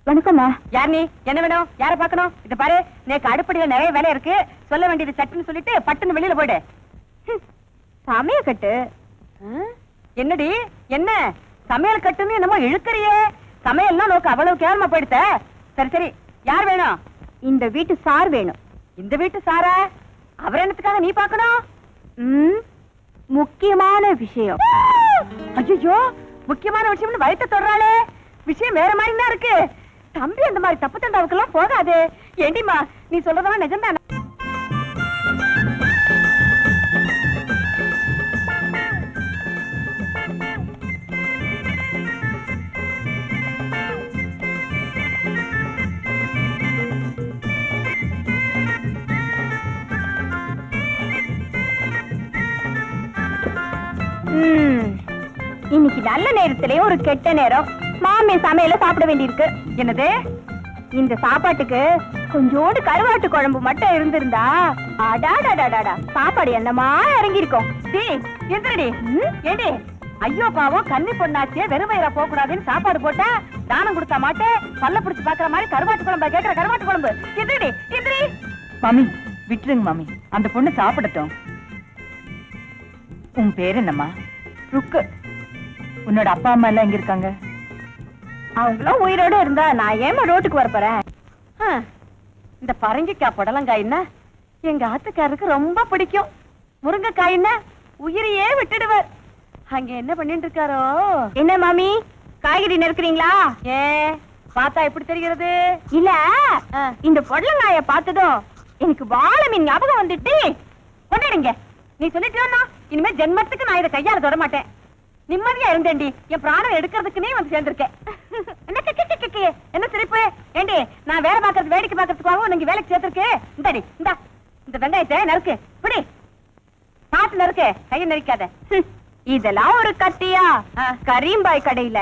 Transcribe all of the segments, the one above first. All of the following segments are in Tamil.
வணக்கம்மா. யார் நீ? என்ன வேணும்? யார பாக்கணும்? இத பாரு, நேக்கு அடுப்படியில நிறைய வேலை இருக்கு. சொல்ல வேண்டியது சட்டுன்னு சொல்லிட்டு பட்டுன்னு வெளியில போயிடு. சமையல் கட்டு. என்னடி என்ன சமையல் கட்டுன்னு என்னமோ இழுக்கறியே? சமையல்னா நோக்கு அவ்வளவு கேவலமா போயிடுத்த. சரி சரி, யார் வேணும்? இந்த வீட்டு சார் வேணும். இந்த வீட்டு சாரா? அவர் என்னத்துக்காக நீ பாக்கணும்? முக்கியமான விஷயம். ஐயோ, முக்கியமான விஷயம்னு வயிற்ற தொடராளே. விஷயம் வேற மாதிரி தான் இருக்கு. தம்பி அந்த மாதிரி தப்பு தண்டாவுக்கெல்லாம் போகாது. ஏண்டிமா நீ சொல்றதெல்லாம் நிஜம்தானே? இன்னைக்கு நல்ல நேரத்திலே ஒரு கெட்ட நேரம். மாமி சமையல சாப்பிட வேண்டியிருக்கு. என்னது? இந்த சாப்பாட்டுக்கு கொஞ்சோண்டு கருவாட்டு குழம்பு மட்டும் இருந்திருந்தா அடாடாடாடா சாப்பாடு என்னமா இறங்கி இருக்கும். எந்திரடி. ஏடி, ஐயோ பாவம் கன்னி பொண்ணாச்சியே வெறும் வயிறா போக கூடாதுன்னு சாப்பாடு போட்டா தானம் கொடுத்தா மாட்டேன். பல்ல பிடிச்சு பாக்குற மாதிரி கருவாட்டு குழம்பு கேக்குற. கருவாட்டு குழம்பு எந்திரடி எந்திரி. மாமி விட்டுருங்க மாமி, அந்த பொண்ணு சாப்பிடட்டும். உன் பேர் என்னம்மா? ருக்கு. உன்னோட அப்பா அம்மா எல்லாம் எங்க இருக்காங்க? அவங்களும் உயிரோட இருந்தா நான் ஏமா ரோட்டுக்கு வரப்போறேன்? இந்த பரங்கிக்காய் புடலங்காய்னா எங்க ஆத்துக்காரருக்கு ரொம்ப பிடிக்கும். முருங்கைக்காய்னா உயிரையே விட்டுடுவார். அங்க என்ன பண்ணிட்டு இருக்காரோ? என்ன மாமி, காய்கறி நெருக்குறீங்களா? ஏ பார்த்தா எப்படி தெரிகிறது? இல்ல, இந்த பொடலங்காய பார்த்ததும் எனக்கு வாழை மீன் ஞாபகம் வந்துட்டு. கொண்டாடுங்க. நீ சொல்லிட்டு இனிமே ஜென்மத்துக்கு நான் இதை கையால தொட மாட்டேன். நிம்மதியா இருந்தேன்டி. என் பிராணம் எடுக்கிறதுக்குனே வந்து சேர்ந்திருக்கேன். என்ன சிரிப்பு? ஏண்டி நான் வேலை பார்க்கறது வேடிக்கை பார்க்கறதுக்காகவும் நீங்க வேலைக்கு சேர்த்திருக்கு. இந்தாடி இந்தா இந்த வெங்காயத்தை நறுக்கு. பிடி, பாத்து நறுக்கு, கையை நெரிக்காத. இதெல்லாம் ஒரு கத்தியா? கரீம்பாய் கடையில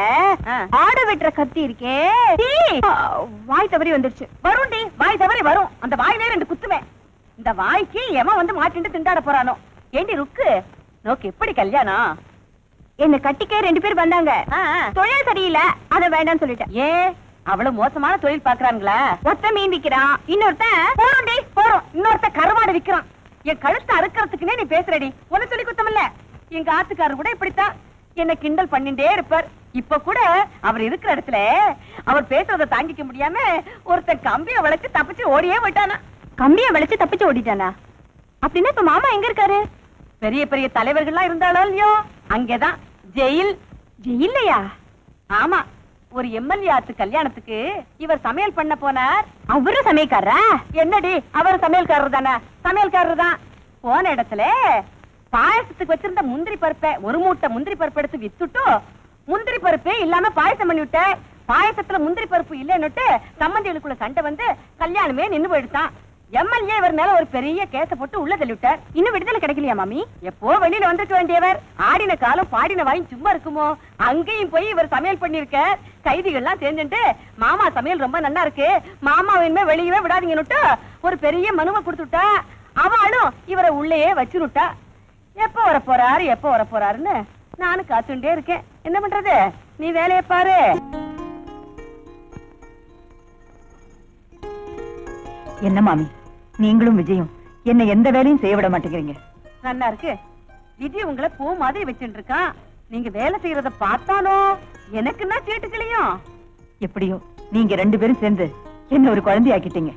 ஆடு வெட்டுற கத்தி இருக்கே. வாய் தவறி வந்துருச்சு. வரும்டி, வாய் தவறி வரும். அந்த வாயிலே ரெண்டு குத்துவேன். இந்த வாய்க்கு எவன் வந்து மாட்டிட்டு திண்டாட போறானோ. ஏண்டி ருக்கு, நோக்கு எப்படி கல்யாணம்? என்ன கட்டிக்க 2 பேர் வந்தாங்க. தொழில் சரியில்லை, அத வேண்டாம்னு சொல்லிட்டேன். ஏன் அவ்வளவு மோசமான தொழில் பாக்குறாங்களா? ஒத்த மீன் விக்கிறான், இன்னொருத்தன் போறோம், இன்னொருத்த கருவாடு விக்கிறான். என் கழுத்தை அறுக்கிறதுக்குன்னே நீ பேசுறடி. உன சொல்லி குத்தமில்ல. எங்க ஆத்துக்காரர் கூட இப்படித்தான் என்ன கிண்டல் பண்ணிட்டே இருப்பார். இப்ப கூட அவர் இருக்கிற இடத்துல அவர் பேசுறத தாங்கிக்க முடியாம ஒருத்தன் கம்பிய வளைச்சு தப்பிச்சு ஓடியே விட்டானா. கம்பிய வளைச்சு தப்பிச்சு ஓடிட்டானா? அப்படின்னா இப்ப மாமா எங்க இருக்காரு? பெரிய பெரிய தலைவர்கள்லாம் இருந்தாலும் இல்லையோ அங்கேதான் ஜெயில். ஜெயில்லையா? ஆமா, ஒரு எம்எல்ஏ ஆத்து கல்யாணத்துக்கு இவர் சமையல் பண்ண போனார். அவரு சமையல்காரரா? என்னடி, அவர் சமையல்காரர் தானே? சமையல்காரர் தான். போன இடத்துல பாயசத்துக்கு வச்சிருந்த முந்திரி பருப்பை, ஒரு மூட்டை முந்திரி பருப்பு எடுத்து வித்துட்டு முந்திரி பருப்பு இல்லாம பாயசம் பண்ணி விட்ட. பாயசத்துல முந்திரி பருப்பு இல்லைன்னுட்டு சம்பந்திகளுக்குள்ள சண்டை வந்து கல்யாணமே நின்னு போயிடுதான். எம்எல்ஏ இவர் மேல ஒரு பெரிய கேஸ போட்டு உள்ள தள்ளி விட்டார். இன்னும் விடுதலை கிடைக்கலையா மாமி? எப்போ வெளியில வந்துட்டு வேண்டியவர். ஆடின காலம் பாடின வாயும் சும்மா இருக்குமோ? அங்கேயும் போய் இவர் சமையல் பண்ணிருக்க. கைதிகள்லாம் சேர்ந்துட்டு மாமா சமையல் ரொம்ப நல்லா இருக்கு, மாமா இனிமே வெளியவே விடாதீங்கன்னுட்டு ஒரு பெரிய மனுவை கொடுத்துட்டா. அவளும் இவரை உள்ளேயே வச்சுருட்டா. எப்ப வர போறாரு எப்ப வர போறாருன்னு நானும் காத்துட்டே இருக்கேன். என்ன பண்றது? நீ வேலையை பாரு. என்ன மாமி, நீங்களும் விஜயும் என்ன எந்த வேலையும் செய்ய விட மாட்டேங்கிறீங்க. நல்லா இருக்கு. விஜய் உங்களை பூ மாதிரி வச்சுட்டு இருக்கான். நீங்க வேலை செய்யறத பார்த்தானோ எனக்குன்னா சீட்டுக்களையும். எப்படியோ நீங்க 2 பேரும் சேர்ந்து என்ன ஒரு குழந்தையாக்கிட்டீங்க.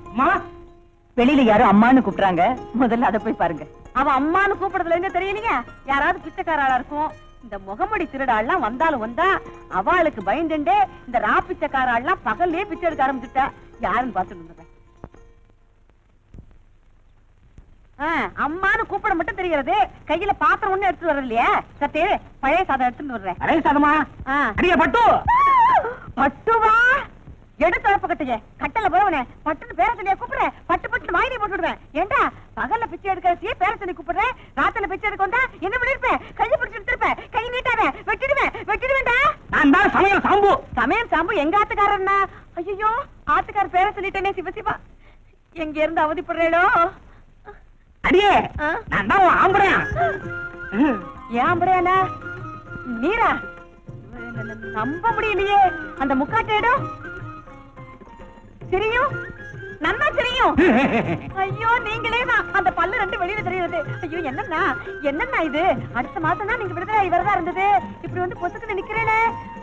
வெளியில யாரும் அம்மான்னு கூப்பிடுறாங்க, முதல்ல அதை போய் பாருங்க. அவன் அம்மான்னு கூப்பிடுறதுல என்ன தெரியலீங்க. யாராவது பிச்சைக்காராளா இருக்கும். இந்த முகமடி திருடாள்லாம் வந்தாலும் வந்தா அவளுக்கு பயந்துண்டே இந்த ரா பிச்சைக்காராள்லாம் பகல்லே பிச்சை எடுக்க ஆரம்பிச்சுட்டா. யாருன்னு பார்த்துட்டு இருந்தேன். அம்மானு கூப்பிட மட்டும் தெரிகிறது. கையில பாத்திரம் ஒண்ணு எடுத்து வர இல்லையா? சத்தே பழைய சாதம் எடுத்துட்டு வர்றேன். பழைய சாதமா? பட்டு பட்டுவா? எடுத்து அழப்ப கட்டுங்க. கட்டல போறவனே பட்டுன்னு பேர சொல்லியா கூப்பிடுறேன். பட்டு பட்டு வாயிலே போட்டுடுறேன். ஏண்டா பகல்ல பிச்சை எடுக்கிறதையே பேர சொல்லி கூப்பிடுறேன். ராத்திரில பிச்சை எடுக்க வந்தா என்ன பண்ணிருப்பேன்? கையை பிடிச்சு எடுத்திருப்பேன். கை நீட்டாவே வெட்டிடுவேன்டா. நான் தான் சமையல் சாம்பு. சமையல் சாம்பு எங்க ஆத்துக்காரன்னா? ஐயோ, ஆத்துக்கார பேர சொல்லிட்டேனே. சிவசிவா, எங்க இருந்து அவதிப்படுறேடோ. அடியே, நான் தான் ஆம்படையா. ஏன் ஆம்படையானா? நீரா? நம்ப முடியலையே. அந்த முக்காட்டு இடம் தெரியும், நன்னா தெரியும். ஐயோ, நீங்களே தான். அந்த பல்லு ரெண்டு வெளியில தெரியுது. ஐயோ, என்னன்னா இது? அடுத்த மாசம் தான் நீங்க விடுதலை இவரதா இருந்தது. இப்படி வந்து பொசுக்கு நிக்கிறேனே,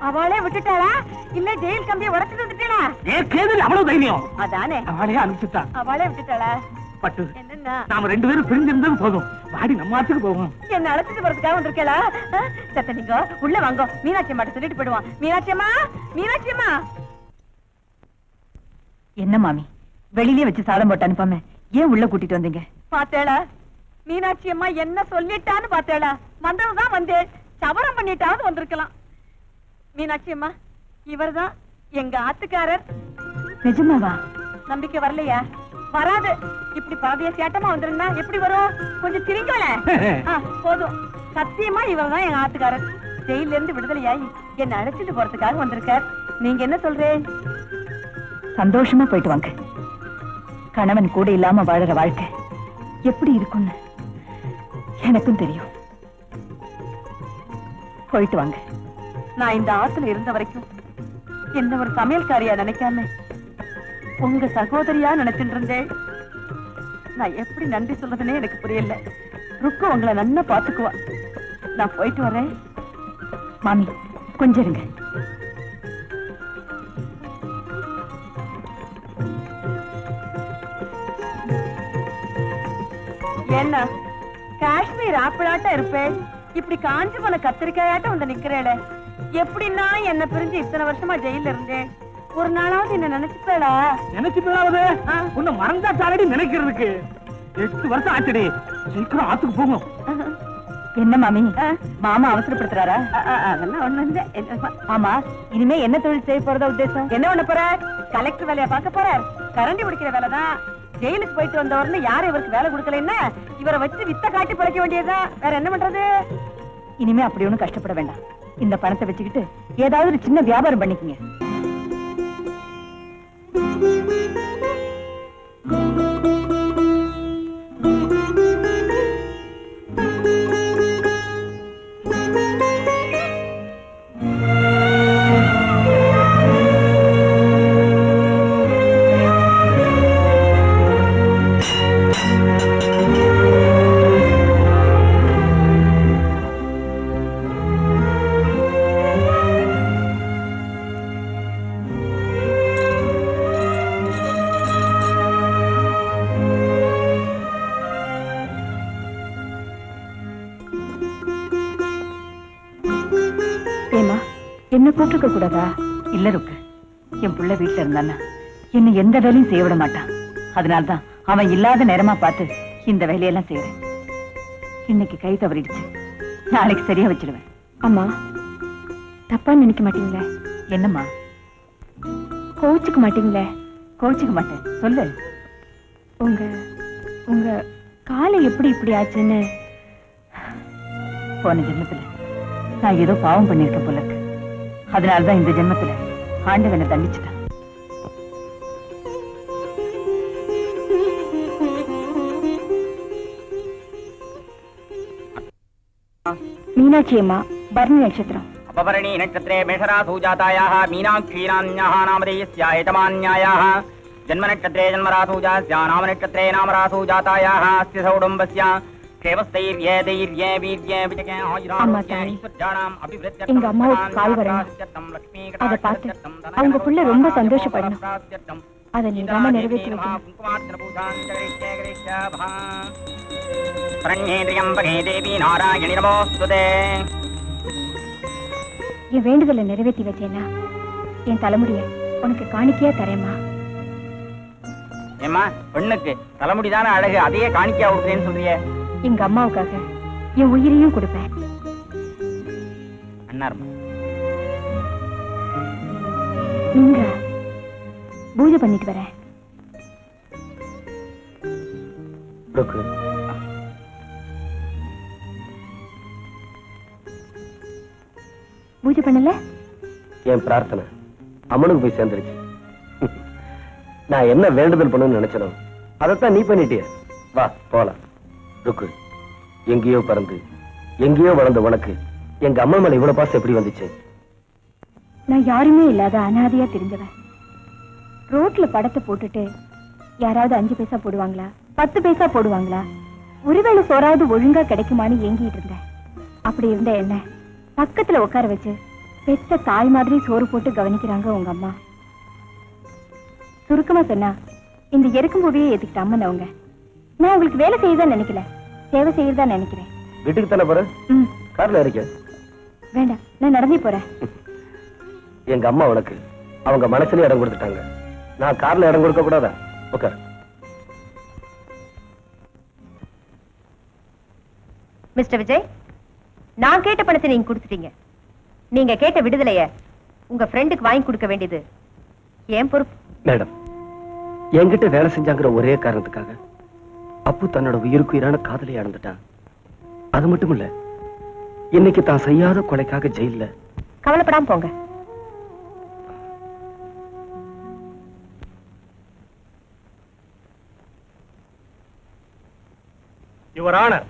அவளே விட்டுட்டாளா இல்ல ஜெயில் கம்பியை உடச்சிட்டு வந்துட்டா? அவ்வளவு தைரியம். அதானே, அவளே அனுப்பிச்சுட்டா. அவளே விட்டுட்டாளா? பட்டு, என்னன்னா நாம 2 பேரும் பிரிஞ்சிருந்தது போதும். வாடி நம்ம ஆத்துக்கு போவோம். என்ன அழைச்சிட்டு போறதுக்காக வந்திருக்கேளா? சத்த, நீங்க உள்ள வாங்க. மீனாட்சி அம்மா சொல்லிட்டு போயிடுவான். மீனாட்சி அம்மா, மீனாட்சி அம்மா. என்ன மாமி, வெளியிலே வச்சு சாதம் போட்டு அனுப்பாம ஏன் உள்ள கூட்டிட்டு வந்தீங்க? பாத்தேளா, மீனாட்சி அம்மா என்ன சொல்லிட்டான்னு பாத்தேளா? வந்ததுதான் வந்தேன், சவரம் பண்ணிட்டாவது வந்திருக்கலாம். மீனாட்சி அம்மா, இவர்தான் எங்க ஆத்துக்காரர். நிஜமாவா? நம்பிக்கை வரலையா? வராது. இப்படி பாதிய சேட்டமா வந்துருந்தா எப்படி வரும்? கொஞ்சம் திரிங்கள. போதும், சத்தியமா இவர்தான் எங்க ஆத்துக்காரர். ஜெயில இருந்து விடுதலையாகி என்ன அழைச்சிட்டு போறதுக்காக வந்திருக்கார். நீங்க என்ன சொல்றேன்? சந்தோஷமா போயிட்டு வாங்க. கணவன் கூட இல்லாம வாழற வாழ்க்கை எப்படி இருக்கும்னு எனக்கும் தெரியும். போயிட்டு வாங்க. நான் இந்த ஆத்துல இருந்த வரைக்கும் என்ன ஒரு சமையல்காரியா நினைக்காம உங்க சகோதரியா நினைச்சிட்டு இருந்தேன். நான் எப்படி நன்றி சொல்றதுன்னே எனக்கு புரியல. ருக்கு உங்களை நன்னா பாத்துக்குவா. நான் போயிட்டு வரேன். மாமி, கொஞ்சம் இருங்க. என்ன காஷ்மீர் ஆப்பிளாட்டம் இருப்பேன், இப்படி காஞ்சி போன கத்திரிக்காயாட்டம் வந்து நிக்கிறேன். எப்படின்னா என்ன பிரிஞ்சு இத்தனை வருஷமா ஜெயில இருந்தேன். ஒரு நாளாவது என்ன நினைச்சுப்பேடா? நினைச்சுப்பேடாவது உன்னை மறந்தா சாலடி நினைக்கிறதுக்கு 8 வருஷம் ஆச்சுடி. சீக்கிரம் ஆத்துக்கு போகும். என்ன மாமி, மாமா அவசரப்படுத்துறாரா? அதெல்லாம் ஒண்ணு இல்ல. ஆமா, இனிமே என்ன தொழில் செய்ய போறதா உத்தேசம்? என்ன பண்ண போற? கலெக்டர் வேலையா பார்க்க போறார். கரண்டி பிடிக்கிற வேலைதான். ஜெயிலுக்கு போயிட்டு வந்தவர்னு யாரும் இவருக்கு வேலை கொடுக்கலன்னா இவரை வச்சு வித்த காட்டி பழைக்க வேண்டியதுதான். வேற என்ன பண்றது? இனிமே அப்படி ஒண்ணும் கஷ்டப்பட வேண்டாம். இந்த பணத்தை வச்சுக்கிட்டு ஏதாவது ஒரு சின்ன வியாபாரம் பண்ணிக்கங்க. ஏமா, என்ன கூப்பிட்டுக்க கூடாதா? இல்ல ருக்கு, என் புள்ள வீட்டுல இருந்தானா என்ன எந்த வேலையும் செய்ய விட மாட்டான். அதனால்தான் அவன் இல்லாத நேரமா பார்த்து இந்த வேலையெல்லாம் செய்யறேன். இன்னைக்கு கை தவறிடுச்சு, நாளைக்கு சரியா வச்சிடுவேன். அம்மா, தப்பா நினைக்க மாட்டீங்களே? என்னம்மா, கோச்சுக்க மாட்டீங்களே? கோச்சுக்க மாட்டேன், சொல்லு. உங்க காலை எப்படி இப்படி ஆச்சுன்னு போன ஜென்மத்துல நான் ஏதோ பாவம் பண்ணிருக்கேன் போல இருக்கு. அதனாலதான் இந்த ஜென்மத்துல ஆண்டவனை தண்டிச்சுட்டான். மீனாட்சி அம்மா, பரணி நட்சத்திரம். अपवर्णी नक्षत्रे मेषरासु जातायाः मीनाक्षीरान्याः नामधेयस्या एतमान्यायाः जन्मनक्षत्रे जन्मरासु जास्या नामनक्षत्रे नामरासु जातायाः अस्य सौडम्बस्य क्षेमस्थैर्ये दैर्ये वीर्ये विजये आयुरारोग्यैश्वर्याणाम् अभिवृद्ध्यर्थम् எங்க அம்மாவுக்கு கால் வரணும். அதை பார்த்து அவங்க புள்ள ரொம்ப சந்தோஷப்படணும். அதை நீங்க நிறைவேற்றி देवी नारायणि नमोस्तुते. என் வேண்டுதலை நிறைவேற்றி வச்சேன்னா என் தலைமுடிய உனக்கு காணிக்கையா தரேம்மா. ஏம்மா, பெண்ணுக்கு தலைமுடிதானே அழகு, அதையே காணிக்கையா கொடுக்குறேன்னு சொல்றியே? எங்க அம்மாவுக்காக என் உயிரையும் கொடுப்பேன். அண்ணாருமா, நீங்க பூஜை பண்ணிட்டு வரேன். பூஜை பண்ணல? என் பிரார்த்தனை அம்மனுக்கு போய் சேர்ந்துருச்சு. நான் என்ன வேண்டுதல் பண்ணணும்னு நினைச்சனும் அதைத்தான் நீ பண்ணிட்டிய. வா போலாம். ருக்கு, எங்கேயோ பறந்து எங்கேயோ வளர்ந்த உனக்கு எங்க அம்மா மேல இவ்வளவு பாசம் எப்படி வந்துச்சு? நான் யாருமே இல்லாத அனாதையா தெரிஞ்சவன். ரோட்ல படத்தை போட்டுட்டு யாராவது 5 பைசா போடுவாங்களா 10 பைசா போடுவாங்களா ஒருவேளை சோறாவது ஒழுங்கா கிடைக்குமான்னு ஏங்கிட்டு இருந்தேன். அப்படி இருந்த என்ன பக்கத்துல உட்கார வச்சு பெத்த தாய் மாதிரி சோறு போட்டு கவனிக்கிறாங்க உங்க அம்மா. சுருக்கமா சொன்னா இந்த எருக்கும் பூவியே ஏத்துக்கிட்ட அம்மன் அவங்க. நான் உங்களுக்கு வேலை செய்யதான் நினைக்கல, சேவை செய்யறதா நினைக்கிறேன். வீட்டுக்கு தானே போற? கார்ல இருக்க? வேண்டாம், நான் நடந்தே போறேன். எங்க அம்மா உனக்கு அவங்க மனசுல இடம் கொடுத்துட்டாங்க. நான் கார்ல இடம் கொடுக்க கூடாதா? உட்கார். மிஸ்டர் விஜய், நான் கேட்ட பணத்தை நீங்க கொடுத்துட்டீங்க. நீங்க கேட்ட விடுதலைய உங்க ஃப்ரெண்டுக்கு வாங்கி கொடுக்க வேண்டியது ஏன் பொறுப்பு. மேடம், என்கிட்ட வேலை செஞ்சாங்கிற ஒரே காரணத்துக்காக அப்பு தன்னோட உயிருக்குயிரான காதலை இழந்துட்டான். அது மட்டும் இல்ல, இன்னைக்கு தான் செய்யாத கொலைக்காக ஜெயில்ல. கவலைப்படாம போங்க. யுவர் ஆனர்,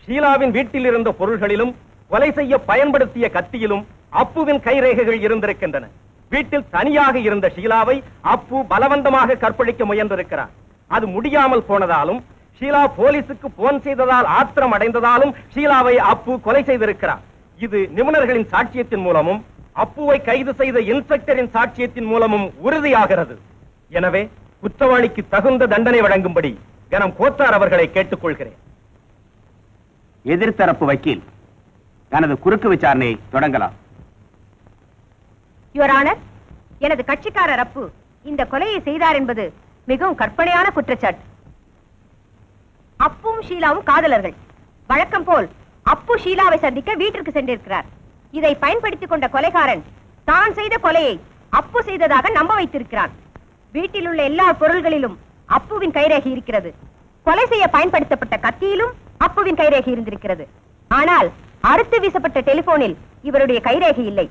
ஷீலாவின் வீட்டில் இருந்த பொருள்களிலும் கொலை செய்ய பயன்படுத்திய கத்தியிலும் அப்புவின் கைரேகைகள் இருந்திருக்கின்றன. வீட்டில் தனியாக இருந்த ஷீலாவை அப்பு பலவந்தமாக கற்பழிக்க முயன்றிருக்கிறார். அது முடியாமல் போனதாலும் ஷீலா போலீசுக்கு போன் செய்ததால் ஆத்திரம் அடைந்ததாலும் ஷீலாவை அப்பு கொலை செய்திருக்கிறார். இது நிபுணர்களின் சாட்சியத்தின் மூலமும் அப்புவை கைது செய்த இன்ஸ்பெக்டரின் சாட்சியத்தின் மூலமும் உறுதியாகிறது. எனவே குற்றவாளிக்கு தகுந்த தண்டனை வழங்கும்படி கனம் கோத்தார் அவர்களை கேட்டுக்கொள்கிறேன். எதிர்த்தரப்பு வக்கீல் தனது குறுக்கு விசாரணையை தொடங்கலாம். யுவர் ஆனர், எனது கட்சிக்காரர் அப்பு இந்த கொலையை செய்தார் என்பது மிகவும் கற்பனையான குற்றச்சாட்டு. அப்புவும் ஷீலாவும் காதலர்கள். வழக்கம் போல் அப்பு ஷீலாவை சந்திக்க வீட்டிற்கு சென்றிருக்கிறார். இதை பயன்படுத்திக் கொண்ட கொலைகாரன் தான் செய்த கொலையை அப்பு செய்ததாக நம்ப வைத்திருக்கிறான். வீட்டில் உள்ள எல்லா பொருள்களிலும் அப்புவின் கைரேகை இருக்கிறது. கொலை செய்ய பயன்படுத்தப்பட்ட கத்தியிலும் அப்புவின் கைரேகை இருந்திருக்கிறது. ஆனால் அறுத்து வீசப்பட்ட டெலிபோனில் இவருடைய கைரேகை இல்லை.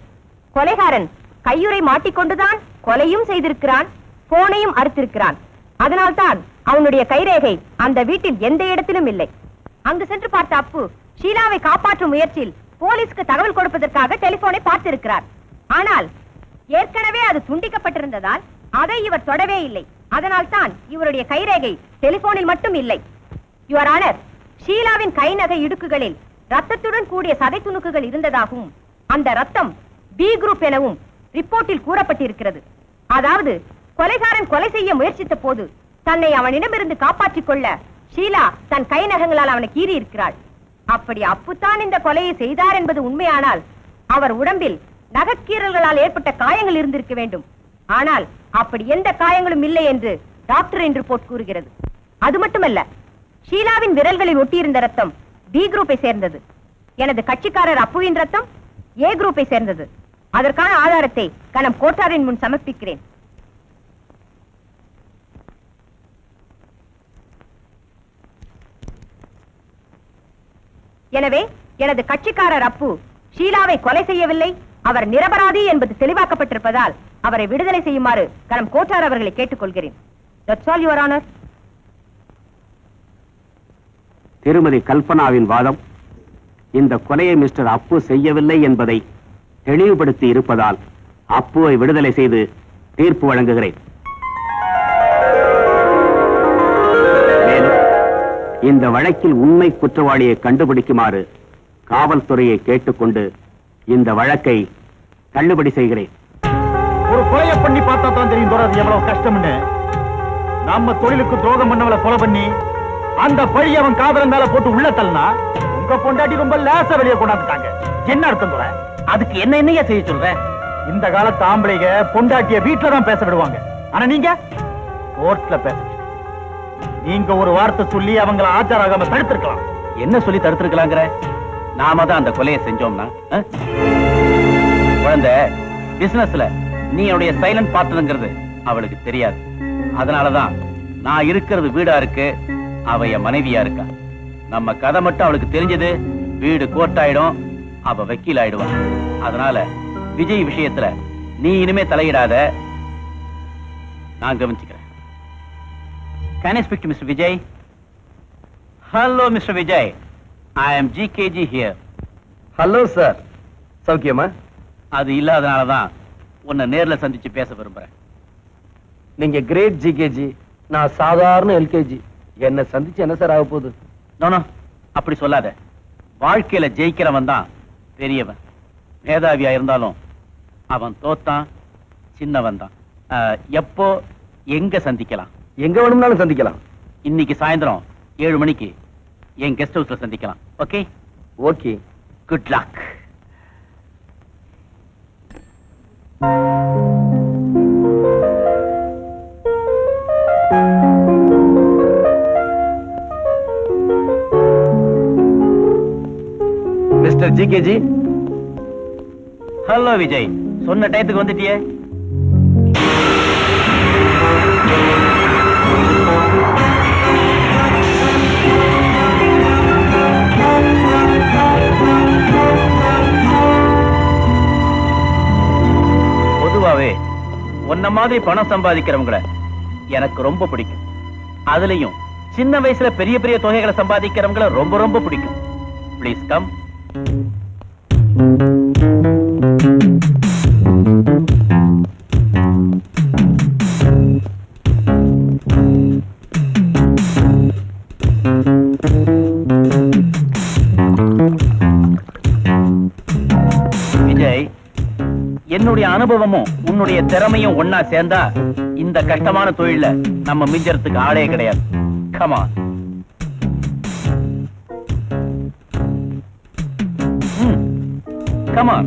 கொலைகாரன் கையுறை மாட்டிக்கொண்டுதான் கொலையும் செய்திருக்கிறான், போனையும் அறுத்திருக்கிறான். அதனால்தான் அவனுடைய கைரேகை அந்த வீட்டில் எந்த இடத்திலும் இல்லை. அங்கு சென்று பார்த்த அப்பு ஷீலாவை காப்பாற்றும் முயற்சியில் போலீஸ்க்கு தகவல் கொடுப்பதற்காக டெலிபோனை பார்த்திருக்கிறார். ஆனால் ஏற்கனவே அது துண்டிக்கப்பட்டிருந்ததால் அதை இவர் தொடவே இல்லை. அதனால்தான் இவருடைய கைரேகை டெலிபோனில் மட்டும் இல்லை. யுவர் ஆனர், ஷீலாவின் கை நகை இடுக்குகளில் ரத்தத்துடன் கூடிய சதை துணுக்குகள் இருந்ததாகவும் அந்த ரத்தம் பி குரூப் எனவும் ரிப்போர்ட்டில் கூறப்பட்டிருக்கிறது. அதாவது கொலைகாரன் கொலை செய்ய முயற்சித்த போது தன்னை அவனிடமிருந்து காப்பாற்றிக் கொள்ள ஷீலா தன் கை நகங்களால் அவனை கீறி இருக்கிறாள். அப்படி அப்புத்தான் இந்த கொலையை செய்தார் என்பது உண்மையானால் அவர் உடம்பில் நகக்கீறல்களால் ஏற்பட்ட காயங்கள் இருந்திருக்க வேண்டும். ஆனால் அப்படி எந்த காயங்களும் இல்லை என்று டாக்டரின் ரிப்போர்ட் கூறுகிறது. அது மட்டுமல்ல, ஷீலாவின் விரல்களில் ஒட்டியிருந்த ரத்தம் பி குரூப்பை சேர்ந்தது. எனது கட்சிக்காரர் அப்புவின் ரத்தம் ஏ குரூப்பை சேர்ந்தது. அதற்கான ஆதாரத்தை கனம் கோட்டாரின் முன் சமர்ப்பிக்கிறேன். எனவே எனது கட்சிக்காரர் அப்பு ஷீலாவை கொலை செய்யவில்லை, அவர் நிரபராதி என்பது தெளிவாக்கப்பட்டிருப்பதால் அவரை விடுதலை செய்யுமாறு கனம் கோட்டார் அவர்களை கேட்டுக்கொள்கிறேன். That's all, Your Honor. திருமதி கல்பனாவின் வாதம் இந்த கொலையை மிஸ்டர் அப்பு செய்யவில்லை என்பதை தெளிவுபடுத்தி இருப்பதால் அப்புவை விடுதலை செய்து தீர்ப்பு வழங்குகிறேன். மேலும் இந்த வழக்கில் உண்மை குற்றவாளியை கண்டுபிடிக்குமாறு காவல்துறையை கேட்டுக்கொண்டு இந்த வழக்கை தள்ளுபடி செய்கிறேன். ஒரு கொலையை பண்ணி பார்த்தா தான் தெரியும் தோறது எவ்வளவு கஷ்டம்னு. நம்ம தொழிலுக்கு துரோகம் பண்ணவளை கொலை பண்ணி அந்த பழி அவன் காதலன் மேல போட்டு உள்ள தள்ளனா உங்க பொண்டாட்டி ரொம்ப லேசா வெளியே கொண்டாந்துட்டாங்க. என்ன அர்த்தம் தோற? அதுக்கு என்னையா செய்ய சொல்ற? இந்த காலத்து ஆம்பளைங்க பொண்டாட்டிய வீட்டுல தான் பேச விடுவாங்க. ஆனா நீங்க கோர்ட்ல பேச. நீங்க ஒரு வார்த்தை சொல்லி அவங்கள ஆஜராகாம தடுத்திருக்கலாம். என்ன சொல்லி தடுத்திருக்கலாங்கிற? நாம தான் அந்த கொலையை செஞ்சோம்னா குழந்தை பிசினஸ்ல நீ என்னுடைய சைலண்ட் பார்ட்னர்ங்கிறது அவளுக்கு தெரியாது. அதனாலதான் நான் இருக்கிறது வீடா இருக்கு, அவ என் மனைவியா இருக்கா. நம்ம கதை மட்டும் அவளுக்கு தெரிஞ்சது வீடு கோர்ட்டாயிடும், அவ வக்கீல் ஆயிடுவான். அதனால விஜய் விஷயத்துல நீ இனிமே தலையிடாத, நான் கவனிச்சுக்கிறேன். Can I speak to Mr. Vijay? Hello, Mr. Vijay. I am GKG here. Hello sir, சௌக்கியமா? அது இல்லாதனாலதான் உன்னை நேர்ல சந்திச்சு பேச விரும்புறேன். நீங்க கிரேட் ஜிகேஜி, நான் சாதாரண எல்கேஜி. என்ன சந்திச்சு என்ன சார் ஆக போகுது? நோ அப்படி சொல்லாத. வாழ்க்கையில ஜெயிக்கிறவன் தான் பெரியவன். மேதாவியா இருந்தாலும் அவன் தோத்தான் சின்னவன் தான். எப்போ எங்க சந்திக்கலாம்? எங்க வேணும்னாலும் சந்திக்கலாம். இன்னைக்கு சாயந்தரம் 7 மணிக்கு என் கெஸ்ட் ஹவுஸ்ல சந்திக்கலாம். Okay? Okay. Good luck. Mister GKG. Hello Vijay, சொன்ன டயத்துக்கு வந்துட்டியே. பொதுவாவே உன்ன மாதிரி பணம் சம்பாதிக்கிறவங்கள எனக்கு ரொம்ப பிடிக்கும். அதுலயும் சின்ன வயசுல பெரிய பெரிய தொகைகளை சம்பாதிக்கிறவங்கள ரொம்ப ரொம்ப பிடிக்கும். Please come. விஜய், என்னுடைய அனுபவமும் உன்னுடைய திறமையும் ஒன்னா சேர்ந்தா இந்த கஷ்டமான தொழில நம்ம மிஞ்சறதுக்கு ஆளே கிடையாது. Come on. Come on.